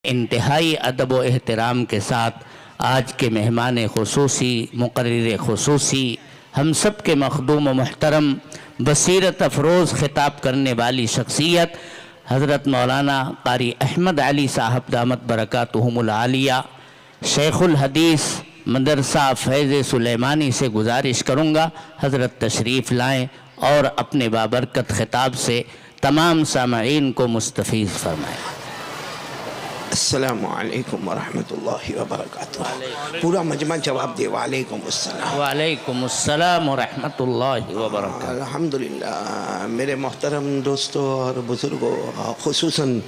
انتہائی ادب و احترام کے ساتھ آج کے مہمان خصوصی، مقرر خصوصی، ہم سب کے مخدوم و محترم، بصیرت افروز خطاب کرنے والی شخصیت حضرت مولانا قاری احمد علی صاحب دامت برکاتہم العالیہ، شیخ الحدیث مدرسہ فیض سلیمانی سے گزارش کروں گا حضرت تشریف لائیں اور اپنے بابرکت خطاب سے تمام سامعین کو مستفیض فرمائیں۔ السلام علیکم ورحمۃ اللہ وبرکاتہ۔ پورا مجمع جواب دے وعلیکم السلام۔ وعلیکم السلام ورحمۃ اللہ وبرکاتہ۔ الحمدللہ میرے محترم دوستوں اور بزرگوں، خصوصاً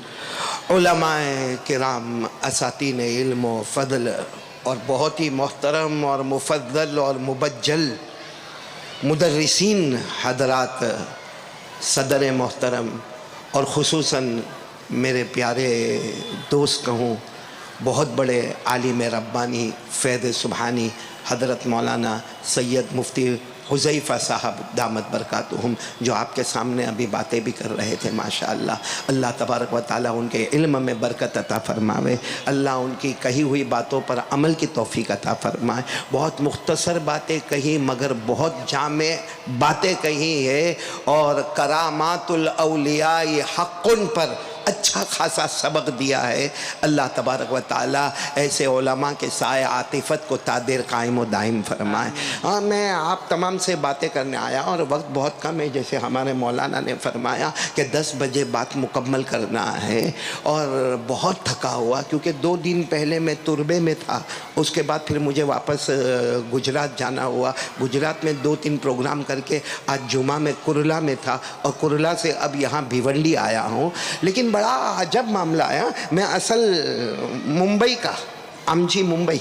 علماء کرام، اساتین علم و فضل، اور بہت ہی محترم اور مفضل اور مبجل مدرسین حضرات، صدر محترم، اور خصوصاً میرے پیارے دوست کہوں، بہت بڑے عالم ربانی فیض سبحانی حضرت مولانا سید مفتی حذیفہ صاحب دامت برکاتہم، جو آپ کے سامنے ابھی باتیں بھی کر رہے تھے، ماشاءاللہ۔ اللہ تبارک و تعالیٰ ان کے علم میں برکت عطا فرماوے، اللہ ان کی کہی ہوئی باتوں پر عمل کی توفیق عطا فرمائے۔ بہت مختصر باتیں کہیں مگر بہت جامع باتیں کہیں ہے، اور کرامات الاولیاء حق پر اچھا خاصا سبق دیا ہے۔ اللہ تبارک و تعالیٰ ایسے علماء کے سائے عاطفت کو تا دیر قائم و دائم فرمائے۔ ہاں، میں آپ تمام سے باتیں کرنے آیا اور وقت بہت کم ہے، جیسے ہمارے مولانا نے فرمایا کہ 10 بجے بات مکمل کرنا ہے، اور بہت تھکا ہوا کیونکہ 2 دن پہلے میں تربے میں تھا، اس کے بعد پھر مجھے واپس گجرات جانا ہوا۔ گجرات میں 2-3 پروگرام کر کے آج جمعہ میں کرلا میں تھا، اور کرلا سے اب یہاں بھیونڈی آیا ہوں۔ لیکن بڑا عجب معاملہ ہے، میں اصل ممبئی کا، امچی ممبئی،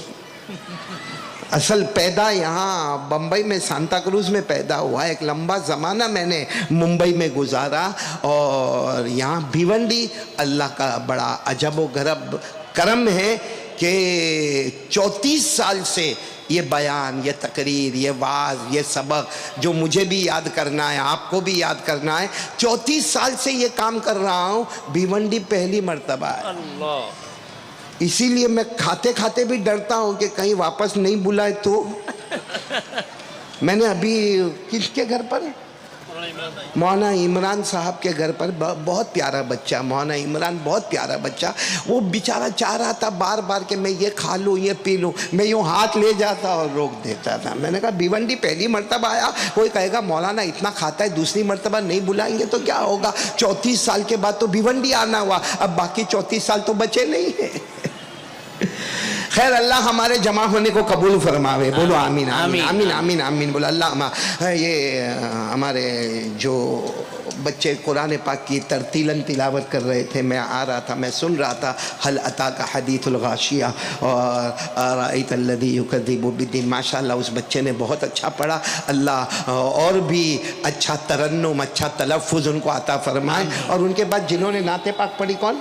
اصل پیدا یہاں بمبئی میں سانتا کروز میں پیدا ہوا۔ ایک لمبا زمانہ میں نے ممبئی میں گزارا، اور یہاں بھیونڈی اللہ کا بڑا عجب و غرب کرم ہے کہ 34 سال سے یہ بیان، یہ تقریر، یہ وعظ، یہ سبق جو مجھے بھی یاد کرنا ہے، آپ کو بھی یاد کرنا ہے، 34 سال سے یہ کام کر رہا ہوں۔ بھیونڈی پہلی مرتبہ ہے، اسی لیے میں کھاتے کھاتے بھی ڈرتا ہوں کہ کہیں واپس نہیں بلائے تو۔ میں نے ابھی کس کے گھر پر، مولانا عمران صاحب کے گھر پر، بہت پیارا بچہ، مولانا عمران بہت پیارا بچہ، وہ بیچارہ چاہ رہا تھا بار بار کہ میں یہ کھا لوں، یہ پی لوں، میں یوں ہاتھ لے جاتا اور روک دیتا تھا۔ میں نے کہا بھیونڈی پہلی مرتبہ آیا، کوئی کہے گا مولانا اتنا کھاتا ہے، دوسری مرتبہ نہیں بلائیں گے تو کیا ہوگا؟ 34 سال کے بعد تو بھیونڈی آنا ہوا، اب باقی 34 سال تو بچے نہیں ہیں۔ خیر، اللہ ہمارے جمع ہونے کو قبول فرماوے، بولو آمین آمین آمین آمین آمین بولو اللہ۔ یہ ہمارے جو بچے قرآن پاک کی ترتیلاً تلاوت کر رہے تھے، میں آ رہا تھا، میں سن رہا تھا حل اتاک حدیث الغاشیہ اور رأیت الذی یکذب بالدین۔ ماشاءاللہ اس بچے نے بہت اچھا پڑھا، اللہ اور بھی اچھا ترنم، اچھا تلفظ ان کو عطا فرمائے۔ اور ان کے بعد جنہوں نے نعت پاک پڑھی، کون؟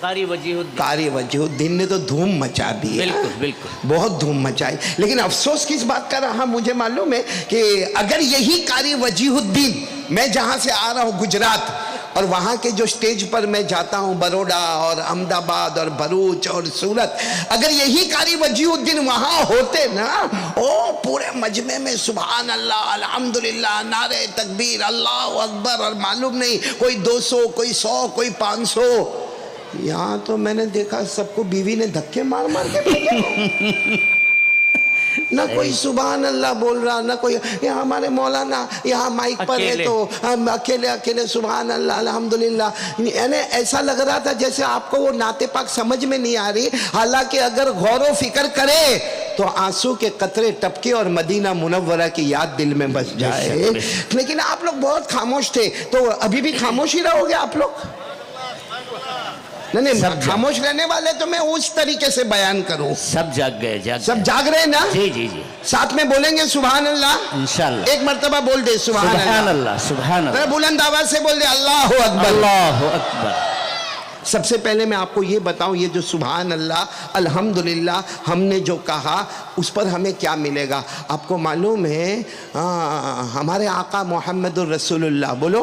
قاری وجیہ الدین۔ قاری وجیہ الدین نے تو دھوم مچا دی، بالکل بالکل، بہت دھوم مچائی۔ لیکن افسوس کس بات کا رہا مجھے معلوم ہے کہ اگر یہی قاری وجیہ الدین، میں جہاں سے آ رہا ہوں گجرات، اور وہاں کے جو سٹیج پر میں جاتا ہوں بروڈا اور احمد آباد اور بھروچ اور سورت، اگر یہی قاری وجیہ الدین وہاں ہوتے نا، او پورے مجمع میں سبحان اللہ، الحمدللہ، نعرہ تکبیر، اللہ اکبر، اور معلوم نہیں کوئی 200، کوئی 100، کوئی 500۔ یہاں تو میں نے دیکھا سب کو بیوی نے دھکے مار مار کے بھیجا، نہ کوئی سبحان اللہ بول رہا، نہ کوئی۔ یہاں ہمارے مولانا یہاں مائک پر ہے تو ہم اکیلے اکیلے سبحان اللہ الحمدللہ۔ یعنی ایسا لگ رہا تھا جیسے آپ کو وہ نعت پاک سمجھ میں نہیں آ رہی، حالانکہ اگر غور و فکر کرے تو آنسو کے قطرے ٹپکے اور مدینہ منورہ کی یاد دل میں بس جائے۔ لیکن آپ لوگ بہت خاموش تھے، تو ابھی بھی خاموش ہی رہو گے آپ لوگ؟ نہیں، خاموش رہنے والے تو میں اس طریقے سے بیان کروں۔ سب جاگ گئے، سب جاگ رہے ہیں نا؟ جی جی جی، ساتھ میں بولیں گے سبحان اللہ انشاءاللہ۔ ایک مرتبہ بول دے سبحان اللہ، سبحان اللہ، بلند آواز سے بول دے اللہ اکبر، اللہ اکبر۔ سب سے پہلے میں آپ کو یہ بتاؤں، یہ جو سبحان اللہ الحمدللہ ہم نے جو کہا اس پر ہمیں کیا ملے گا؟ آپ کو معلوم ہے ہمارے آقا محمد الرسول اللہ، بولو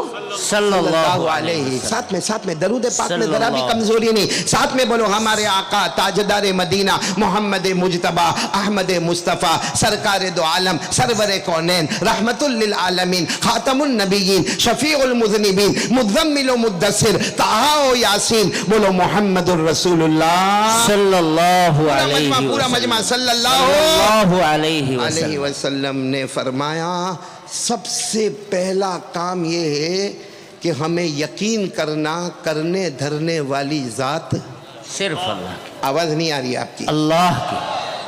صلی اللہ علیہ، ساتھ میں درود پاک میں ذرا بھی کمزوری نہیں، ساتھ میں بولو ہمارے آقا تاجدار مدینہ محمد مجتبی احمد مصطفیٰ سرکار دو عالم سرور کونین رحمت للعالمین خاتم النبیین شفیع المذنبین مزمل و مدثر طٰہٰ و یاسین، بولو محمد الرسول اللہ صلی اللہ علیہ پورا مجمع صلی اللہ علیہ علیہ وسلم نے فرمایا سب سے پہلا کام یہ ہے کہ ہمیں یقین کرنے دھرنے والی ذات صرف اللہ کی، آواز نہیں آ رہی ہے آپ کی، اللہ کی،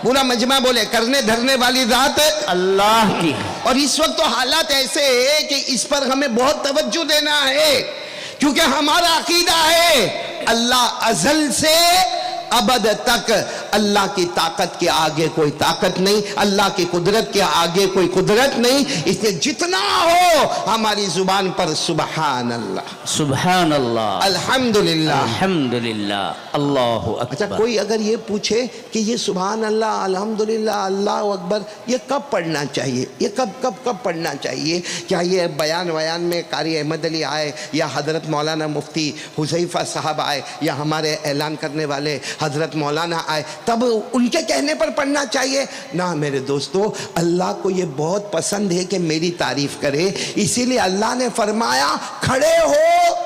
پورا مجمع بولے کرنے دھرنے والی ذات اللہ کی، اور اس وقت تو حالات ایسے ہیں کہ اس پر ہمیں بہت توجہ دینا ہے، کیونکہ ہمارا عقیدہ ہے اللہ ازل سے ابد تک، اللہ کی طاقت کے آگے کوئی طاقت نہیں، اللہ کی قدرت کے آگے کوئی قدرت نہیں، اس لیے جتنا ہو ہماری زبان پر سبحان اللہ، سبحان اللہ، الحمدللہ، الحمدللہ، اللہ اچھا اکبر۔ کوئی اگر یہ پوچھے کہ یہ سبحان اللہ الحمدللہ اللہ اکبر یہ کب پڑھنا چاہیے، یہ کب پڑھنا چاہیے؟ کیا یہ بیان میں قاری احمد علی آئے، یا حضرت مولانا مفتی حذیفہ صاحب آئے، یا ہمارے اعلان کرنے والے حضرت مولانا آئے تب ان کے کہنے پر پڑھنا چاہیے؟ نہ میرے دوستو، اللہ کو یہ بہت پسند ہے کہ میری تعریف کرے، اسی لیے اللہ نے فرمایا کھڑے ہو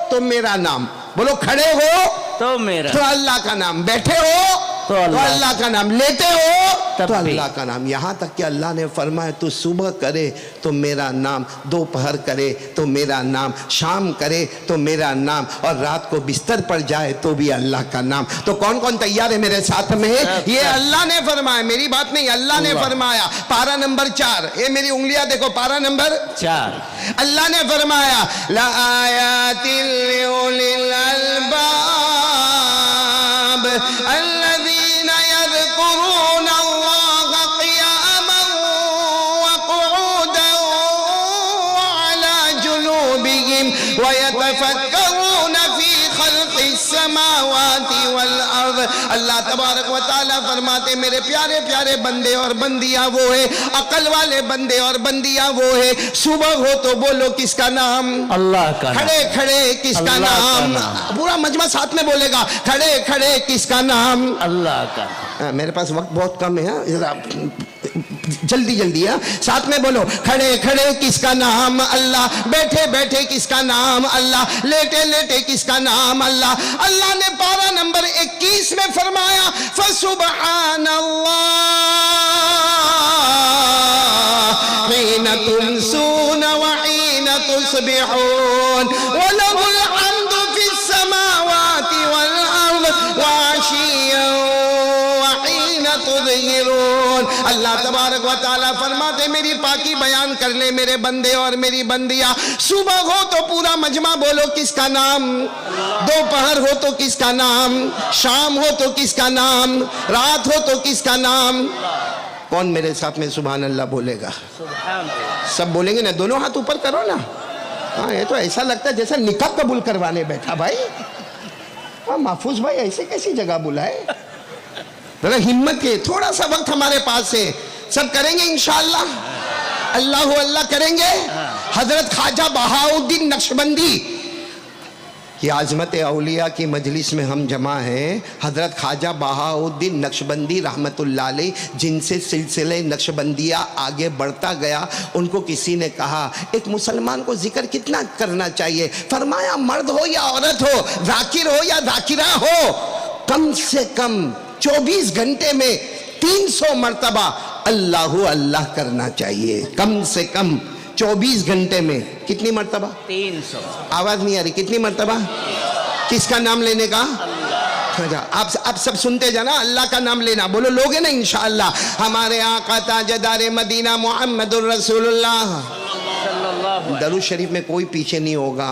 تو میرا نام، بولو کھڑے ہو تو میرا، تو اللہ کا نام، بیٹھے ہو تو اللہ کا نام، لیتے ہو تو اللہ کا نام، یہاں تک کہ اللہ نے فرمایا تو صبح کرے تو میرا نام، دوپہر کرے تو میرا نام، شام کرے تو میرا نام، اور رات کو بستر پر جائے تو بھی اللہ کا نام۔ تو کون کون تیار ہے میرے ساتھ میں؟ یہ اللہ نے فرمایا، میری بات نہیں، اللہ نے فرمایا۔ پارہ نمبر 4، یہ میری انگلیاں دیکھو، پارہ نمبر 4، اللہ نے فرمایا لَآيَاتٍ لِأُولِي الْأَلْبَابِ الَّذِينَ يَذْكُرُونَ اللَّهَ قِيَامًا وَقُعُودًا وَعَلَى جُنُوبِهِمْ وَيَتَفَكَّرُونَ فِي خَلْقِ السَّمَاوَاتِ وَالْأَرْضِ۔ اللہ تبارک و تعالیٰ فرماتے میرے پیارے پیارے بندے اور بندیاں وہ ہے، عقل والے بندے اور بندیاں وہ ہے، صبح ہو تو بولو کس کا نام؟ اللہ کا نام۔ کھڑے کھڑے کس کا نام؟ پورا مجمع ساتھ میں بولے گا، کھڑے کھڑے کس کا نام؟ اللہ کا نام۔ میرے پاس وقت بہت کم ہے، جلدی ہے، ساتھ میں بولو، کھڑے کھڑے کس کا نام؟ اللہ۔ بیٹھے بیٹھے کس کا نام؟ اللہ۔ لیٹے لیٹے کس کا نام؟ اللہ۔ اللہ نے پارہ نمبر 21 میں فرمایا فَسُبْحَانَ اللَّهِ حِينَ تُمْسُونَ وَحِينَ تُصْبِحُونَ وَلَهُ الْحَمْدُ فِي السَّمَاوَاتِ وَالْأَرْضِ وَعَشِيًّا وَحِينَ تُظْهِرُونَ۔ اللہ تبارک و تعالیٰ فرماتے میری پاکی بیان کر لے میرے بندے اور میری بندیاں، صبح ہو تو پورا مجمع بولو کس کا نام، دوپہر ہو تو کس کا نام، شام ہو تو کس کا نام، رات ہو تو کس کا نام؟ کون میرے ساتھ میں سبحان اللہ بولے گا؟ سب بولیں گے نا؟ دونوں ہاتھ اوپر کرو نا۔ ہاں یہ تو ایسا لگتا ہے جیسا نکاح قبول کروانے بیٹھا بھائی۔ ہاں محفوظ بھائی ایسے کیسی جگہ بلائے؟ ذرا ہمت کے، تھوڑا سا وقت ہمارے پاس ہے، سب کریں گے انشاءاللہ، اللہ کریں گے۔ حضرت خواجہ بہاؤالدین نقشبندی یہ عظمت اولیاء کی مجلس میں ہم جمع ہیں۔ حضرت خواجہ بہاؤالدین نقشبندی رحمت اللہ علیہ، جن سے سلسلہ نقشبندیہ آگے بڑھتا گیا، ان کو کسی نے کہا ایک مسلمان کو ذکر کتنا کرنا چاہیے؟ فرمایا مرد ہو یا عورت ہو، ذاکر ہو یا ذاکرہ ہو، کم سے کم 24 گھنٹے میں 300 مرتبہ اللہ کرنا چاہیے، کم سے کم 24 گھنٹے میں کتنی مرتبہ؟ 300۔ آواز نہیں آ رہی، کتنی مرتبہ؟ کس کا نام لینے کا؟ آپ سب سنتے جانا، اللہ کا نام لینا، بولو لوگے نا انشاءاللہ۔ ہمارے آقا تاجدار مدینہ محمد الرسول اللہ، درود شریف میں کوئی پیچھے نہیں ہوگا۔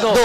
2।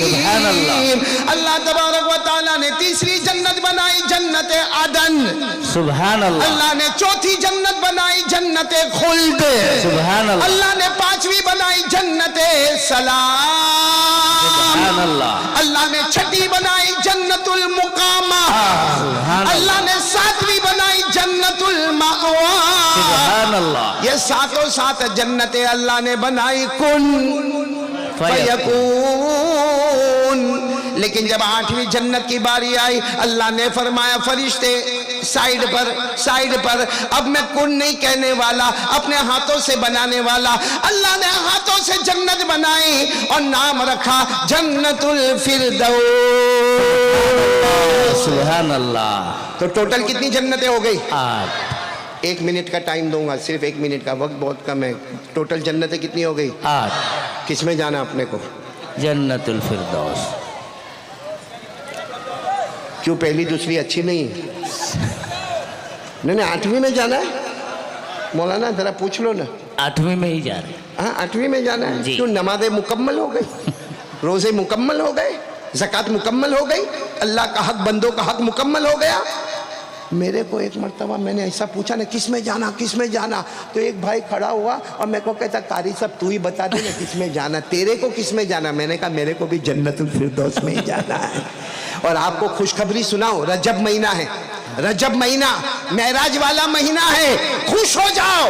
سبحان اللہ۔ اللہ تبارک و تعالیٰ نے تیسری جنت بنائی جنت عدن، سبحان اللہ، اللہ نے چوتھی جنت بنائی جنت خلد، سبحان اللہ، اللہ نے پانچویں بنائی جنت سلام، سبحان اللہ، اللہ نے چھٹی بنائی جنت المقامہ، سبحان اللہ، اللہ نے ساتویں بنائی جنت المأوا۔ سبحان اللہ، یہ ساتوں سات جنتیں اللہ نے بنائی کن فیکون، لیکن جب آٹھویں جنت کی باری آئی اللہ نے فرمایا فرشتے سائیڈ پر، اب میں کن نہیں کہنے والا، اپنے ہاتھوں سے بنانے والا۔ اللہ نے ہاتھوں سے جنت بنائی اور نام رکھا جنت الفردوس۔ سبحان اللہ۔ تو ٹوٹل کتنی جنتیں ہو گئی؟ 8 1 منٹ کا ٹائم دوں گا، صرف 1 منٹ کا، وقت بہت کم ہے۔ ٹوٹل جنتیں کتنی ہو گئی؟ 8 کس میں جانا اپنے کو؟ جنت الفردوس۔ کیوں پہلی دوسری اچھی نہیں ہے؟ نہیں 8ویں میں جانا ہے؟ مولانا ذرا پوچھ لو نا۔ 8ویں میں ہی جا رہے ہیں۔ ہاں 8ویں میں جانا ہے؟ جی۔ کیوں نمازیں مکمل ہو گئی، روزے مکمل ہو گئے، زکوٰۃ مکمل ہو گئی، اللہ کا حق بندوں کا حق مکمل ہو گیا۔ میرے کو ایک مرتبہ میں نے ایسا پوچھا نا کس میں جانا کس میں جانا، تو ایک بھائی کھڑا ہوا اور میرے کو کہتا قاری صاحب تو ہی بتا دے نا کس میں جانا، تیرے کو کس میں جانا؟ میں نے کہا میرے کو بھی جنت الفردوس میں ہی جانا ہے۔ اور آپ کو خوشخبری سناؤ، رجب مہینہ ہے، رجب مہینہ معراج والا مہینہ ہے، خوش ہو جاؤ،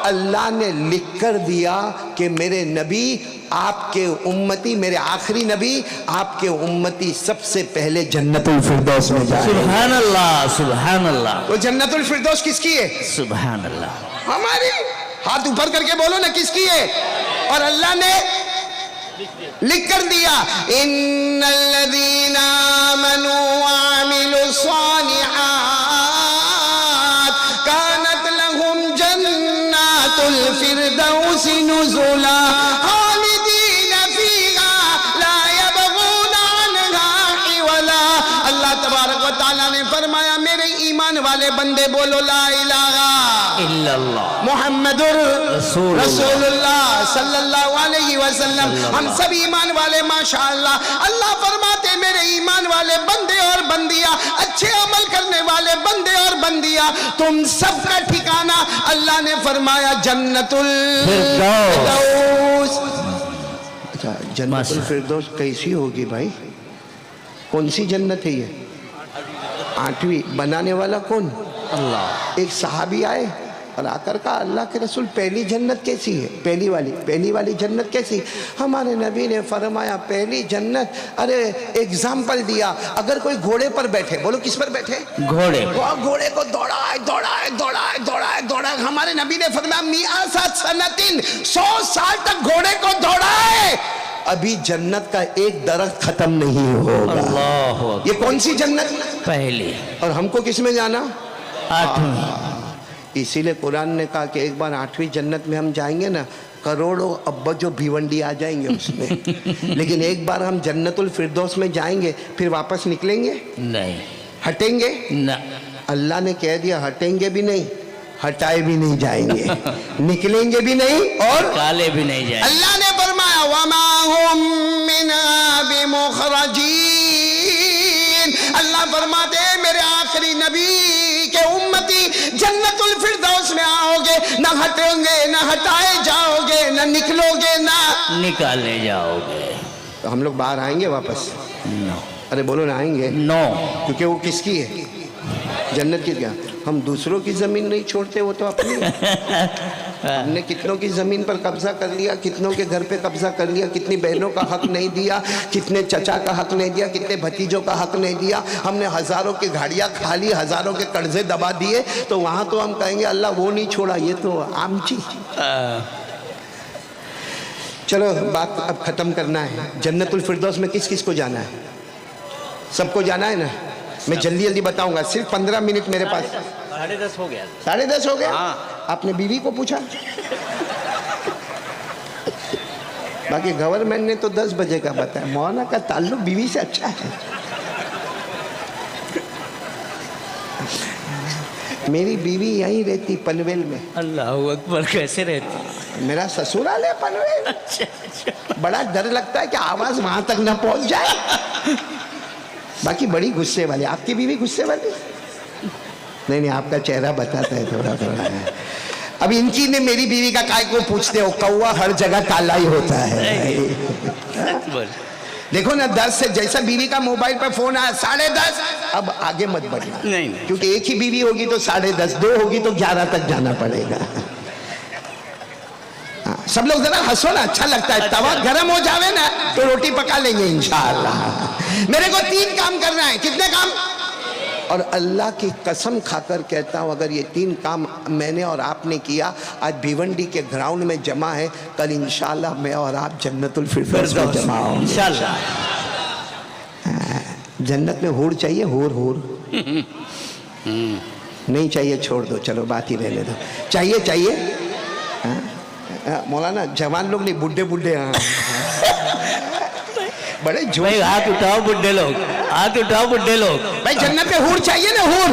اللہ نے لکھ کر دیا کہ میرے نبی آپ کے امتی، میرے آخری نبی آپ کے امتی سب سے پہلے جنت الفردوس میں جائیں۔ سبحان اللہ، سبحان اللہ، تو جنت الفردوس کس کی ہے؟ سبحان اللہ، ہماری۔ ہاتھ اوپر کر کے بولو نا کس کی ہے؟ اور اللہ نے لکھ کر دیا ان الذین آمنوا وعملوا الصالحات كانت لهم جنات الفردوس نزلا خالدین فیہا لا یبغون عنہا حولا۔ اللہ تبارک و تعالیٰ نے فرمایا میرے ایمان والے بندے بولو لا الہ الا اللہ محمد رسول اللہ صلی اللہ علیہ وسلم۔ ہم سب ایمان والے ماشاءاللہ۔ اللہ فرماتے میرے ایمان والے بندے اور بندیاں، اچھے عمل کرنے والے بندے اور بندیاں، تم سب کا ٹھکانہ اللہ نے فرمایا جنت الفردوس۔ اچھا جنت الفردوس کیسی ہوگی بھائی؟ کون سی جنت ہے یہ؟ 8ویں۔ بنانے والا کون؟ اللہ۔ ایک صحابی آئے اور آ کر کہا اللہ کے رسول پہلی جنت کیسی ہے؟ پہلی والی جنت کیسی؟ ہمارے نبی نے فرمایا پہلی جنت، ارے ایگزامپل دیا، اگر کوئی گھوڑے پر بیٹھے، بولو کس پر بیٹھے؟ گھوڑے کو دوڑائے، ہمارے نبی نے فرمایا میعاد سنتین، 100 سال تک گھوڑے کو دوڑائے، ابھی جنت کا ایک درخت ختم نہیں ہوگا۔ اللہ۔ یہ کون سی جنت؟ پہلی۔ اور ہم کو کس میں جانا؟ 8ویں۔ اسی لئے قرآن نے کہا کہ ایک بار 8ویں جنت میں ہم جائیں گے نا، کروڑوں ابا جو بھیونڈی آ جائیں گے اس میں، لیکن ایک بار ہم جنت الفردوس میں جائیں گے پھر واپس نکلیں گے نہیں، ہٹیں گے نہ۔ اللہ نے کہہ دیا ہٹیں گے بھی نہیں، ہٹائے بھی نہیں جائیں گے، نکلیں گے بھی نہیں اور کالے بھی نہیں جائیں۔ اللہ نے فرمایا وَمَا هُم مِّنْهَا بِمُخْرَجِينَ۔ اللہ فرماتے ہیں میرے آخری نبی کے امتی جنت الفردوس میں آؤ گے، نہ ہٹیں گے، نہ ہٹائے جاؤ گے، نہ نکلو گے، نہ نکالے جاؤ گے۔ تو ہم لوگ باہر آئیں گے واپس؟ نو، ارے بولو نہ آئیں گے، نو، کیونکہ وہ کس کی ہے؟ جنت کی۔ کیا ہم دوسروں کی زمین نہیں چھوڑتے، وہ تو اپنی۔ ہم نے کتنوں کی زمین پر قبضہ کر لیا، کتنوں کے گھر پہ قبضہ کر لیا، کتنی بہنوں کا حق نہیں دیا، کتنے چچا کا حق نہیں دیا، کتنے بھتیجوں کا حق نہیں دیا، ہم نے ہزاروں کی گاڑیاں کھا لی، ہزاروں کے قرضے دبا دیے، تو وہاں تو ہم کہیں گے اللہ وہ نہیں چھوڑا، یہ تو عام چیز۔ چلو بات اب ختم کرنا ہے۔ جنت الفردوس میں کس کس کو جانا ہے؟ سب کو جانا ہے نا؟ میں جلدی بتاؤں گا، صرف 15 منٹ میرے پاس۔ 10:30 ہو گیا۔ 10:30 ہو گیا؟ ہاں۔ آپ نے بیوی کو پوچھا؟ باقی گورنمنٹ نے تو 10 بجے کا بتایا۔ مولانا کا تعلق بیوی سے اچھا ہے۔ میری بیوی یہیں رہتی پنویل میں۔ اللہ اکبر، کیسے رہتی؟ میرا سسرال ہے پنویل. بڑا ڈر لگتا ہے کہ آواز وہاں تک نہ پہنچ جائے. باقی بڑی غصے والی. آپ کی بیوی غصے والی؟ نہیں آپ کا چہرہ بتاتا ہے تھوڑا تھوڑا. اب ان کی نے میری بیوی کا کائے کو پوچھتے ہو, کوا ہر جگہ کالا ہی ہوتا ہے. دیکھو نا 10 سے جیسا بیوی کا موبائل پر فون آیا 10:30, اب آگے مت بڑھنا, کیونکہ ایک ہی بیوی ہوگی تو 10:30, 2 ہوگی تو 11 تک جانا پڑے گا. سب لوگ ذرا ہنسو نا, اچھا لگتا ہے. توا گرم ہو جاوے نا تو روٹی پکا لیں گے انشاءاللہ. میرے کو 3 کام کرنا ہے. کتنے کام؟ اور اللہ کی قسم کھا کر کہتا ہوں, اگر یہ 3 کام میں نے اور آپ نے کیا, آج بھیونڈی کے گراؤنڈ میں جمع ہے, کل انشاءاللہ میں اور آپ جنت الفردوس میں جمع ہوں گے انشاءاللہ. جنت میں حور چاہیے؟ حور نہیں چاہیے, چھوڑ دو, چلو بات ہی رہنے دو. چاہیے مولانا, جوان لوگ نہیں, بڈھے. بڑے جو ہاتھ اٹھاؤ بڈھے لوگ, ہاتھ اٹھاؤ بڈھے لوگ. بھائی جنت میں حور چاہیے نا, حور.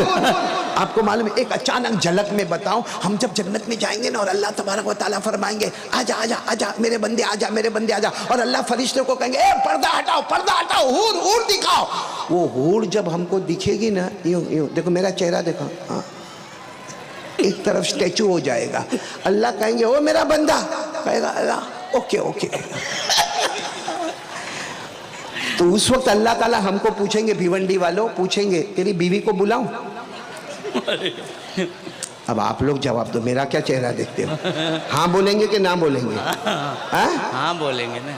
آپ کو معلوم ہے, ایک اچانک جھلک میں بتاؤں, ہم جب جنت میں جائیں گے نا اور اللہ تبارک و تعالیٰ فرمائیں گے آجا میرے بندے, میرے بندے آجا, اور اللہ فرشتوں کو کہیں گے اے پردہ ہٹاؤ, حور دکھاؤ. وہ حور جب ہم کو دکھے گی نا, یوں دیکھو میرا چہرہ دیکھو, ایک طرف سٹیچو ہو جائے گا. اللہ کہیں گے او میرا بندہ, کہے گا اللہ اوکے. تو اس وقت اللہ تعالیٰ ہم کو پوچھیں گے, بھیونڈی والوں پوچھیں گے, تیری بیوی کو بلاؤں؟ اب آپ لوگ جواب دو, میرا کیا چہرہ دیکھتے ہو؟ ہاں بولیں گے کہ نہ بولیں گے؟ ہاں بولیں گے نا.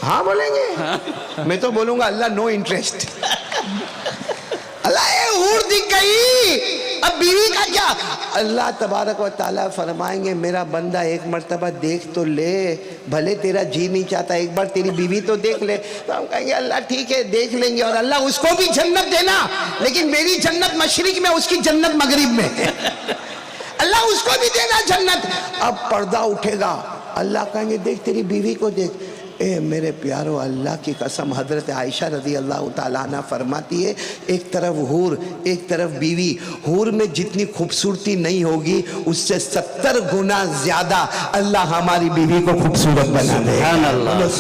ہاں بولیں گے. میں تو بولوں گا اللہ نو انٹرسٹ. اللہ حور دکھ گئی, اب بیوی کا کیا؟ اللہ تبارک و تعالیٰ فرمائیں گے میرا بندہ ایک مرتبہ دیکھ تو لے, بھلے تیرا جی نہیں چاہتا, ایک بار تیری بیوی تو دیکھ لے. تو ہم کہیں گے اللہ ٹھیک ہے دیکھ لیں گے, اور اللہ اس کو بھی جنت دینا, لیکن میری جنت مشرق میں, اس کی جنت مغرب میں. اللہ اس کو بھی دینا جنت. اب پردہ اٹھے گا, اللہ کہیں گے دیکھ تیری بیوی کو دیکھ. اے میرے پیارو, اللہ کی قسم, حضرت عائشہ رضی اللہ تعالیٰ عنہ فرماتی ہے, ایک طرف حور ایک طرف بیوی. حور میں جتنی خوبصورتی نہیں ہوگی, اس سے 70 گنا زیادہ اللہ ہماری بیوی کو خوبصورت بنا دے.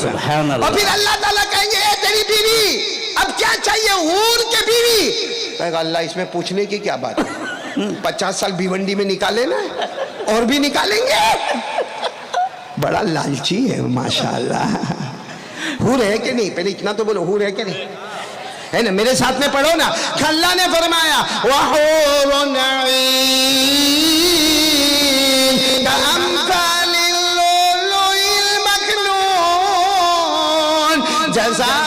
سبحان اللہ. اور پھر اللہ تعالیٰ کہیں گے اے تیری بیوی اب کیا چاہیے, حور کے بیوی؟ کہے گا اللہ اس میں پوچھنے کی کیا بات ہے, 50 سال بھیونڈی میں نکالے نا, اور بھی نکالیں گے. بڑا لالچی ہے ماشاءاللہ. حور ہے کہ نہیں؟ پہلے اتنا تو بولو, حور ہے کہ نہیں ہے نا؟ میرے ساتھ میں پڑھو نا. اللہ نے فرمایا وَحُورٌ عِينٌ كَأَمْثَالِ اللُّؤْلُؤِ الْمَكْنُونِ جَزَاءً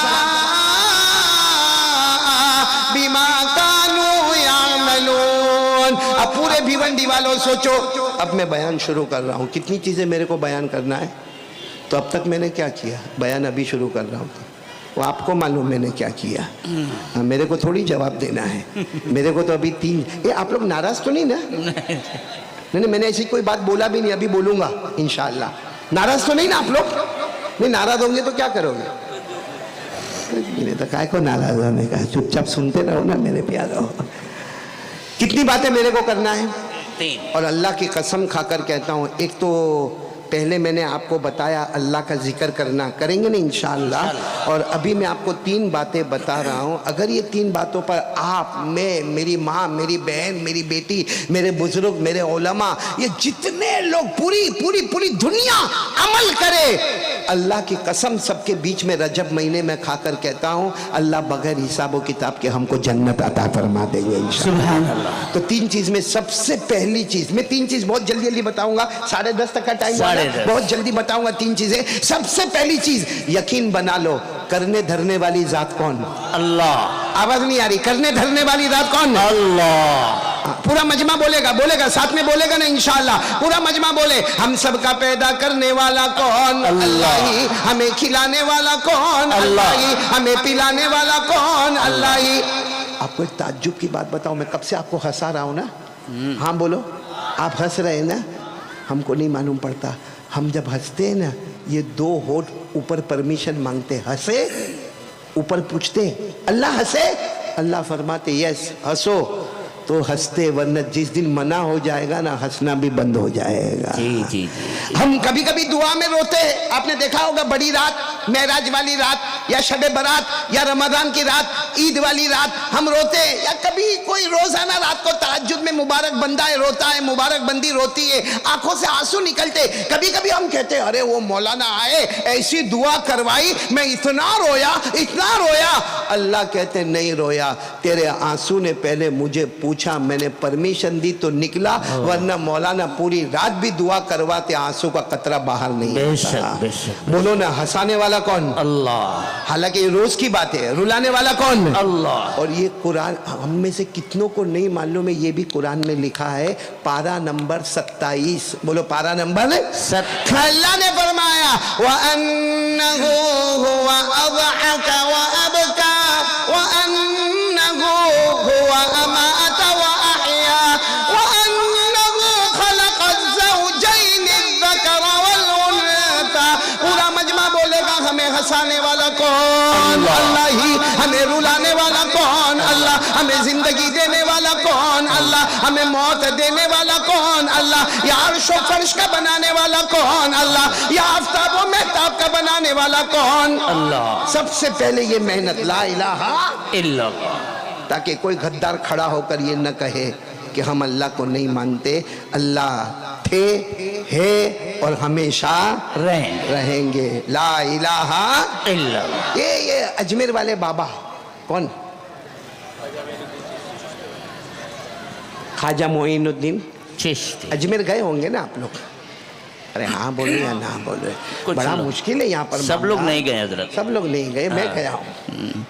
بِمَا كَانُوا يَعْمَلُونَ. اب پورے بھیونڈی والوں سوچو, اب میں بیان شروع کر رہا ہوں. کتنی چیزیں میرے کو بیان کرنا ہے, تو اب تک میں نے کیا کیا, بیان ابھی شروع کر رہا ہوں. وہ آپ کو معلوم میں نے کیا کیا, میرے کو تھوڑی جواب دینا ہے. میرے کو تو ابھی 3. آپ لوگ ناراض تو نہیں نا؟ نہیں میں نے ایسی کوئی بات بولا بھی نہیں, ابھی بولوں گا انشاءاللہ. ناراض تو نہیں نا آپ لوگ؟ نہیں ناراض ہوں گے تو کیا کرو گے؟ میرے تو کائے کو ناراض ہونے کا, چپ چاپ سنتے رہو نا میرے پیارو. کتنی باتیں میرے کو کرنا ہے, اور اللہ کی قسم کھا کر کہتا ہوں, ایک تو پہلے میں نے آپ کو بتایا اللہ کا ذکر کرنا, کریں گے نا انشاءاللہ. اور ابھی میں آپ کو 3 باتیں بتا رہا ہوں. اگر یہ 3 باتوں پر آپ, میں, میری ماں, میری بہن, میری بیٹی, میرے بزرگ, میرے علماء, یہ جتنے لوگ پوری دنیا عمل کرے, اللہ کی قسم سب کے بیچ میں رجب مہینے میں کھا کر کہتا ہوں اللہ بغیر حساب و کتاب کے ہم کو جنت عطا فرما دیں گے انشاءاللہ. تو 3 چیز میں سب سے پہلی چیز, میں 3 چیز بہت جلدی بتاؤں گا, 10:30 تک کا ٹائم, بہت جلدی بتاؤں گا 3 چیزیں. سب سے پہلی چیز, یقین بنا لو, کرنے دھرنے والی ذات کون؟ اللہ. آواز نہیں آ رہی, کرنے دھرنے والی ذات کون؟ اللہ. پورا مجمع بولے گا, ساتھ میں بولے گا نا انشاءاللہ. پورا مجمع بولے, ہم سب کا پیدا کرنے والا کون؟ اللہ ہی. ہمیں کھلانے والا کون؟ اللہ ہی. ہمیں پلانے والا کون؟ اللہ ہی. آپ کو ایک تعجب کی بات بتاؤں, میں کب سے آپ کو ہنسا رہا ہوں نا, ہاں بولو, آپ ہنس رہے ہیں نا, ہم کو نہیں معلوم پڑتا. ہم جب ہنستے ہیں نا, یہ 2 ہونٹ اوپر پرمیشن مانگتے, ہنسے, اوپر پوچھتے اللہ ہنسے, اللہ فرماتے یس ہنسو. تو ہنستے، ورنہ جس دن منع ہو جائے گا نا ہنسنا بھی بند ہو جائے گا۔ جی جی جی ہم کبھی کبھی دعا میں روتے ہیں، آپ نے دیکھا ہوگا بڑی رات، معراج والی رات، یا شب برات، یا رمضان کی رات، عید والی رات ہم روتے ہیں، یا کبھی کوئی روزانہ رات کو تہجد میں مبارک بندہ روتا ہے، مبارک بندی روتی ہے، آنکھوں سے آنسو نکلتے۔ کبھی کبھی ہم کہتے ہیں ارے وہ مولانا آئے، ایسی دعا کروائی، میں اتنا رویا اتنا رویا۔ اللہ کہتے نہیں رویا، تیرے آنسو نے پہلے مجھے پوچھا، میں نے پرمیشن دی تو نکلا، ورنہ مولانا پوری رات بھی دعا کرواتے آنسو کا قطرہ باہر نہیں بے آتا۔ شک بے شک بولو نا، ہنسانے والا کون؟ اللہ حالانکہ یہ روز کی بات ہے، رلانے والا کون؟ اللہ۔ اور یہ قرآن ہم میں سے کتنوں کو نہیں معلوم ہے، یہ بھی قرآن میں لکھا ہے، پارہ نمبر 27، بولو پارہ نمبر 27۔ اللہ نے فرمایا وَأَنَّهُ هُوَ أَضْحَكَ وَأَبْكَى وَأَنَّهُ هُوَ أَمَاتَ وَأَحْيَا وَأَنَّهُ خَلَقَ الزَّوْجَيْنِ الذَّكَرَ وَالْأُنثَى۔ پورا مجمع بولے گا ہمیں ہنسانے والا کون؟ اللہ ہی۔ ہمیں رلانے والا کون؟ اللہ۔ ہمیں زندگی دینے والا کون؟ اللہ۔ ہمیں موت دینے والا کون؟ اللہ۔ یا عرش و فرش کا بنانے والا کون؟ اللہ۔ یا آفتاب و مہتاب کا بنانے والا کون؟ اللہ۔ سب سے پہلے یہ محنت لا الہ الا اللہ، تاکہ کوئی غدار کھڑا ہو کر یہ نہ کہے کہ ہم اللہ کو نہیں مانتے۔ اللہ تھے، ہے اور ہمیشہ رہیں گے۔ لا الہ الا اللہ۔ یہ اجمیر والے بابا کون؟ خواجہ معین الدین چشتی۔ اجمیر گئے ہوں گے نا آپ لوگ؟ ارے ہاں بولو یا نہ بولو، کچھ بڑا لوگ۔ مشکل ہے یہاں پر سب لوگ معاملہ۔ نہیں گئے حضرت۔ سب لوگ نہیں گئے، میں گیا ہوں۔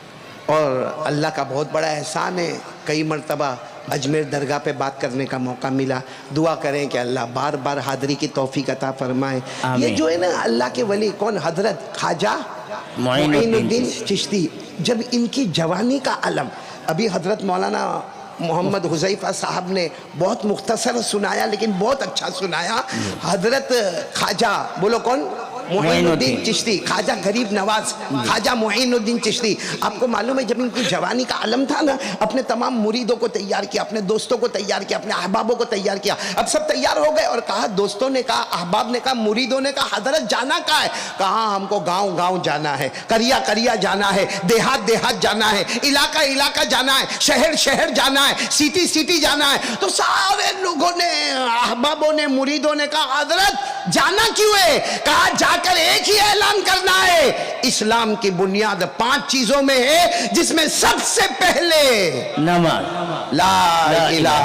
اور اللہ کا بہت بڑا احسان ہے، کئی مرتبہ اجمیر درگاہ پہ بات کرنے کا موقع ملا۔ دعا کریں کہ اللہ بار بار حاضری کی توفیق عطا فرمائے۔ آمین۔ یہ جو ہے نا اللہ کے ولی کون؟ حضرت خواجہ معین الدین چشتی۔ جب ان کی جوانی کا علم، ابھی حضرت مولانا محمد حذیفہ صاحب نے بہت مختصر سنایا لیکن بہت اچھا سنایا۔ حضرت خواجہ، بولو کون؟ معین الدین چشتی، خواجہ غریب نواز خواجہ معین الدین چشتی۔ آپ کو معلوم ہے جب ان کی جوانی کا علم تھا نا، اپنے تمام مریدوں کو تیار کیا، اپنے دوستوں کو تیار کیا، اپنے احبابوں کو تیار کیا۔ اب سب تیار ہو گئے اور کہا، دوستوں نے کہا، احباب نے کہا، مریدوں نے کہا حضرت جانا کہاں ہے؟ کہا ہم کو گاؤں گاؤں جانا ہے، قریہ قریہ جانا ہے، دیہات دیہات جانا ہے، علاقہ علاقہ جانا ہے، شہر شہر جانا ہے، سٹی سٹی جانا ہے۔ تو سارے لوگوں نے، احبابوں نے، مریدوں نے کہا حضرت جانا کیوں ہے؟ کہا جا کر ایک ہی اعلان کرنا ہے، اسلام کی بنیاد 5 چیزوں میں ہے، جس میں سب سے پہلے نماز لا الہ الا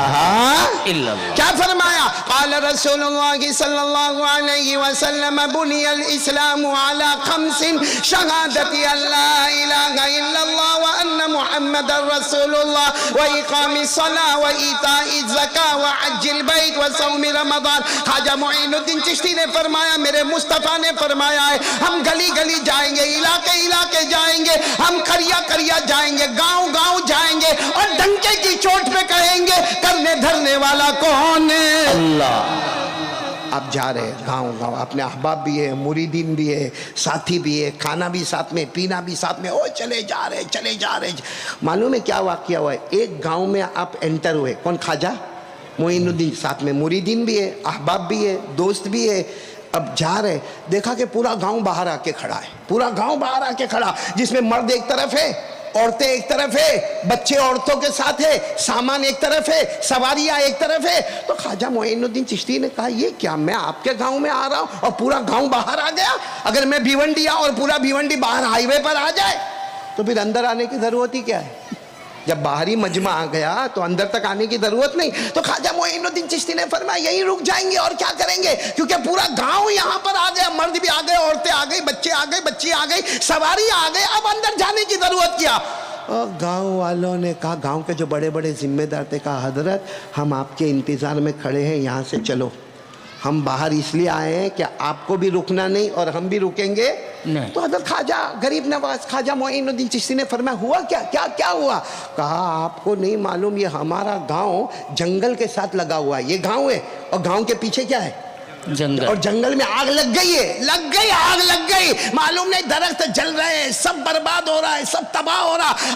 اللہ۔ کیا فرمایا؟ قال رسول اللہ صلی اللہ علیہ وسلم بنی الاسلام علی 5 شہادت اللہ الہ الا اللہ وان محمد رسول اللہ واقام الصلاة وایتاء الزکاة وحج البیت وصوم رمضان۔ خواجہ معین الدین چشتی نے فرمایا، میرے مصطفیٰ نے فرمایا ہے، ہم گلی گلی جائیں گے، علاقے علاقے جائیں گے، ہم قریہ قریہ جائیں گے، گاؤں گاؤں جائیں گے، اور ڈنکے کی چوٹ پہ کہیں گے کرنے دھرنے والا کون ہے؟ اللہ۔ آپ جا رہے ہیں گاؤں گاؤں، اپنے احباب بھی ہے، مریدین بھی ہے، ساتھی بھی ہے، کھانا بھی ساتھ میں، پینا بھی ساتھ میں، او چلے جا رہے چلے جا رہے۔ معلوم ہے کیا واقعہ ہوا ہے؟ ایک گاؤں میں آپ انٹر ہوئے، کون؟ خواجہ معین الدین، ساتھ میں مریدین بھی ہے، احباب بھی ہے، دوست بھی ہے۔ اب جا رہے، دیکھا کہ پورا گاؤں باہر آ کے کھڑا ہے، پورا گاؤں باہر آ کے کھڑا، جس میں مرد ایک طرف ہے، عورتیں ایک طرف ہے، بچے عورتوں کے ساتھ ہے، سامان ایک طرف ہے، سواریاں ایک طرف ہے۔ تو خواجہ معین الدین چشتی نے کہا یہ کیا، میں آپ کے گاؤں میں آ رہا ہوں اور پورا گاؤں باہر آ گیا؟ اگر میں بھیونڈی اور پورا بھیونڈی باہر ہائی وے پر آ جائے تو پھر اندر آنے کی ضرورت ہی کیا ہے؟ جب باہری مجمع آ گیا تو اندر تک آنے کی ضرورت نہیں۔ تو خواجہ معین الدین چشتی نے فرمایا یہیں رک جائیں گے اور کیا کریں گے، کیونکہ پورا گاؤں یہاں پر آ گیا، مرد بھی آ گئے، عورتیں آ گئی، بچے آ گئے، بچی آ گئی، سواری آ گئے، اب اندر جانے کی ضرورت کیا؟ اور گاؤں والوں نے کہا، گاؤں کے جو بڑے بڑے ذمہ دار تھے، کہا حضرت ہم آپ کے انتظار میں کھڑے ہیں، یہاں سے چلو، ہم باہر اس لیے آئے ہیں کہ آپ کو بھی رکنا نہیں اور ہم بھی رکیں گے نہیں۔ تو حضرت خواجہ غریب نواز خواجہ معین الدین چشتی نے فرمایا ہوا کیا کیا کیا ہوا؟ کہا آپ کو نہیں معلوم، یہ ہمارا گاؤں جنگل کے ساتھ لگا ہوا ہے، یہ گاؤں ہے اور گاؤں کے پیچھے کیا ہے؟ جنگل، اور جنگل میں آگ لگ گئی ہے، لگ گئی، آگ لگ گئی، معلوم نہیں درخت جل رہے ہیں، سب برباد ہو رہا ہے، سب تباہ ہو رہا۔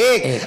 1।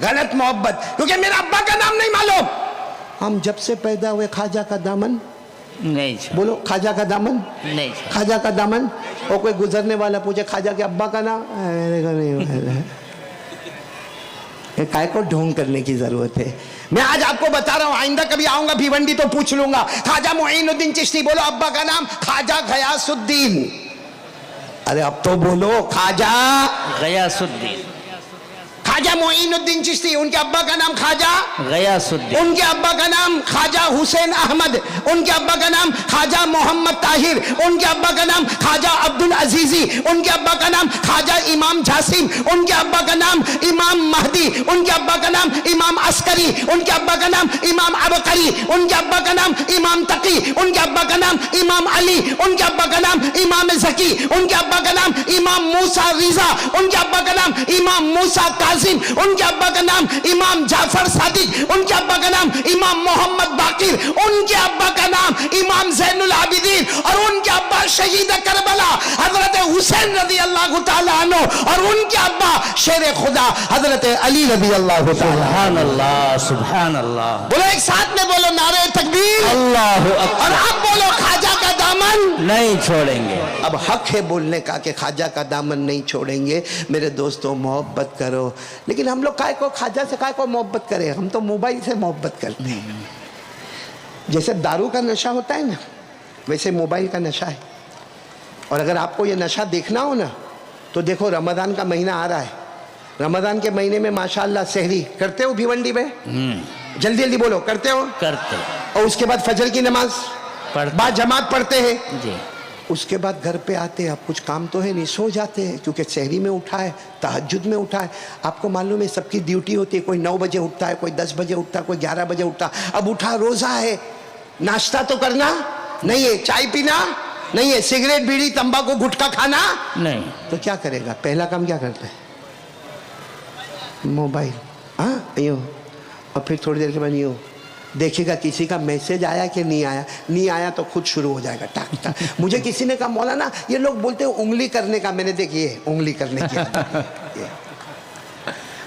غلط محبت، کیونکہ میرا ابا کا نام نہیں معلوم. ہم جب سے پیدا ہوئے خواجہ کا دامن، نہیں چھوڑ، بولو خواجہ کا دامن، نہیں چھوڑ. خواجہ کا دامن. اور کوئی گزرنے والا پوچھے خواجہ کے ابا کا نام، میرے کو نہیں معلوم. یہ کائے کو ڈھونگ کرنے کی ضرورت ہے. میں آج آپ کو بتا رہا ہوں، آئندہ کبھی آؤں گا بھیونڈی تو پوچھ لوں گا خواجہ معین الدین چشتی، بولو ابا کا نام خواجہ غیاث الدین. ارے اب تو بولو خواجہ غیاث الدین، خواجہ معین الدین چشتی، ان کے ابا کا نام خواجہ، غیاث الدین، ان کے ابا کا نام خواجہ حسین احمد، ان کے ابا کا نام خواجہ محمد طاہر، ان کے ابا کا نام خواجہ عبد العزیزی، ان کے ابا کا نام خواجہ امام جاسم، ان کے ابا کا نام امام مہدی، ان کے ابا کا نام امام عسکری، ان کے ابا کا نام امام عبقری، ان کے ابا کا نام امام تقی، ان کے ابا کا نام امام علی، ان کے ابا کا نام امام زکی، ان کے ابا کا نام امام موسیٰ رضا، ان کے ابا کا نام امام موسیٰ کاظم، ان کے ابا کا نام امام جعفر صادق، ان کے ابا کا نام امام محمد باقر، ان کے ابا کا نام امام زین العابدین، اور ان کے ابا شہید کربلا حضرت حسین رضی اللہ تعالیٰ عنہ، اور ان کے ابا شیر خدا حضرت علی رضی اللہ تعالیٰ. سبحان اللہ، سبحان اللہ، بولو ایک ساتھ میں بولو نعرہ تکبیر، اللہ اور اکبر. اب بولو خواجہ کا دامن نہیں چھوڑیں گے. اب حق ہے بولنے کا کہ خواجہ کا دامن نہیں چھوڑیں گے. میرے دوستوں محبت کرو، لیکن ہم لوگ کائے کو خواجہ سے کائے کو محبت کریں؟ ہم تو موبائل سے محبت کرتے ہیں. جیسے دارو کا نشہ ہوتا ہے نا، ویسے موبائل کا نشہ ہے. اور اگر آپ کو یہ نشہ دیکھنا ہو نا تو دیکھو رمضان کا مہینہ آ رہا ہے. رمضان کے مہینے میں ماشاءاللہ سحری کرتے ہو بھیونڈی میں؟ جلدی جلدی بولو، کرتے ہو؟ کرتے اور اس کے بعد فجر کی نماز پڑھتے بعد جماعت پڑھتے ہیں. جی. اس کے بعد گھر پہ آتے ہیں، اب کچھ کام تو ہے نہیں، سو جاتے ہیں کیونکہ سحری میں اٹھا ہے، تہجد میں اٹھا ہے. آپ کو معلوم ہے سب کی ڈیوٹی ہوتی ہے، کوئی 9 بجے اٹھتا ہے، کوئی 10 بجے اٹھتا ہے، کوئی 11 بجے اٹھتا. اب اٹھا روزہ ہے، ناشتہ تو کرنا نہیں ہے، چائے پینا نہیں ہے، سگریٹ بیڑی تمباکو گٹکا کھانا نہیں. تو کیا کرے گا؟ پہلا کام کیا کرتا ہے؟ موبائل. ہاں یوں، اور پھر تھوڑی دیر کے بعد یوں دیکھے گا کسی کا میسج آیا کہ نہیں آیا. نہیں آیا تو خود شروع ہو جائے گا ٹاک ٹاک. مجھے کسی نے کہا مولانا یہ لوگ بولتے ہیں انگلی کرنے کا. میں نے دیکھی ہے انگلی کرنے کی.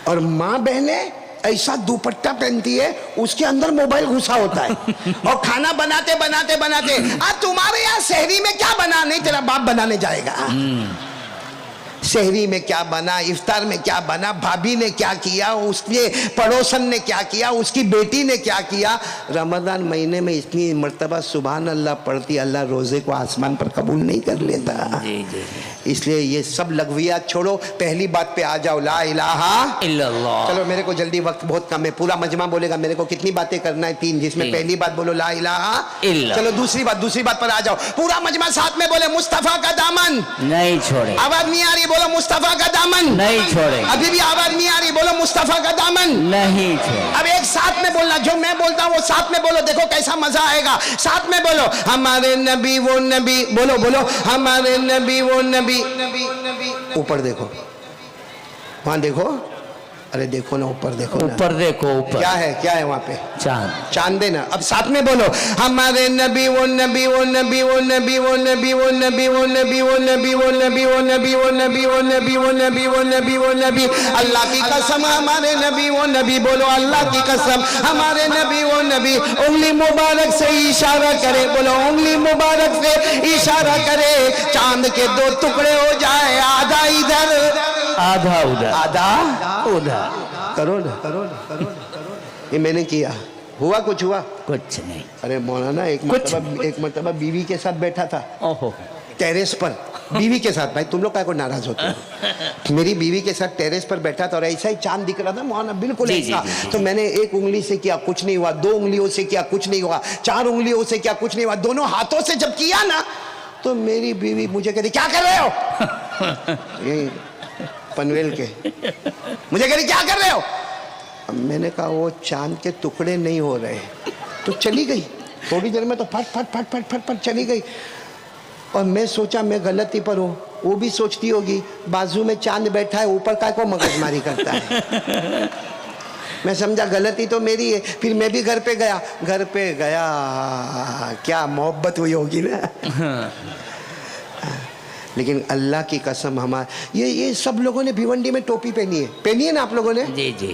اور ماں بہنیں ایسا دوپٹہ پہنتی ہے اس کے اندر موبائل گھسا ہوتا ہے. اور کھانا بناتے بناتے بناتے تمہارے یہاں سحری میں کیا بنا؟ نہیں تیرا باپ بنانے جائے گا. سحری میں کیا بنا، افطار میں کیا بنا، بھابھی نے کیا کیا، اس نے پڑوسن نے کیا کیا، اس کی بیٹی نے کیا کیا. رمضان مہینے میں اتنی مرتبہ سبحان اللہ پڑھتی، اللہ روزے کو آسمان پر قبول نہیں کر لیتا. جی جی. اس لیے یہ سب لغویات چھوڑو، پہلی بات پہ آ جاؤ، لا الہ الا اللہ. چلو میرے کو جلدی، وقت بہت کم ہے، پورا مجمع بولے گا. میرے کو کتنی باتیں کرنا ہے؟ 3، جس میں پہلی بات بولو لا الہ الا. چلو دوسری بات پر آ جاؤ. پورا مجمع ساتھ میں بولے مصطفیٰ کا دامن. نہیں چھوڑیں. آواز نہیں آ رہی؟ بولو مصطفیٰ کا دامن. نہیں چھوڑیں. ابھی بھی آواز نہیں آ رہی؟ بولو مصطفیٰ کا دامن. نہیں چھوڑیں. اب ایک ساتھ میں بولنا، جو میں بولتا ہوں وہ ساتھ میں بولو، دیکھو کیسا مزہ آئے گا. ساتھ میں بولو ہمارے نبی وہ نبی، بولو بولو ہمارے نبی وہ نبی. اوپر دیکھو، وہاں دیکھو، ارے دیکھو نا اوپر دیکھو نا. اوپر دیکھو، اوپر کیا ہے وہاں پہ؟ چاند. چاند ہے نا. اب ساتھ میں بولو ہمارے نبی وہ نبی وہ نبی وہ نبی وہ نبی وہ نبی وہ نبی وہ نبی وہ نبی وہ نبی وہ نبی وہ نبی وہ نبی وہ نبی وہ نبی. اللہ کی قسم ہمارے نبی وہ نبی، بولو اللہ کی قسم ہمارے نبی وہ نبی. انگلی مبارک سے اشارہ کرے، بولو انگلی مبارک سے اشارہ کرے. چاند کے 2 ٹکڑے ہو جائے، آدھا ادھر آدھا ادھر، آدھا ادھر. کرو نا. یہ میں نے کیا، ہوا کچھ ہوا؟ کچھ نہیں. ارے مولانا ایک مرتبہ بیوی کے ساتھ بیٹھا تھا اوہو. ٹیریس پر، بیوی کے ساتھ. بھائی تم لوگ کو ناراض ہوتے ہو؟ میری بیوی کے ساتھ ٹیریس پر بیٹھا تھا اور ایسا ہی چاند دکھ رہا تھا مولانا، بالکل ایسا. تو میں نے 1 انگلی سے کیا، کچھ نہیں ہوا. 2 انگلیوں سے کیا، کچھ نہیں ہوا. 4 انگلیوں سے کیا، کچھ نہیں ہوا. دونوں ہاتھوں سے جب کیا نا تو میری بیوی مجھے کہتی کیا کر رہے ہو؟ یہی پنویل کے مجھے کہتی کیا کر رہے ہو؟ میں نے کہا وہ چاند کے ٹکڑے نہیں ہو رہے. تو چلی گئی. تھوڑی دیر میں تو پھٹ پھٹ پھٹ پھٹ پھٹ پھٹ چلی گئی. اور میں سوچا میں غلطی پر ہوں. وہ بھی سوچتی ہوگی بازو میں چاند بیٹھا ہے، اوپر کا کو مغز ماری کرتا ہے. میں سمجھا غلطی تو میری ہے. پھر میں بھی گھر پہ گیا کیا محبت ہوئی ہوگی نا. لیکن اللہ کی قسم یہ سب لوگوں نے بھیونڈی میں ٹوپی پہنی ہے نا آپ لوگوں نے؟ جی جی.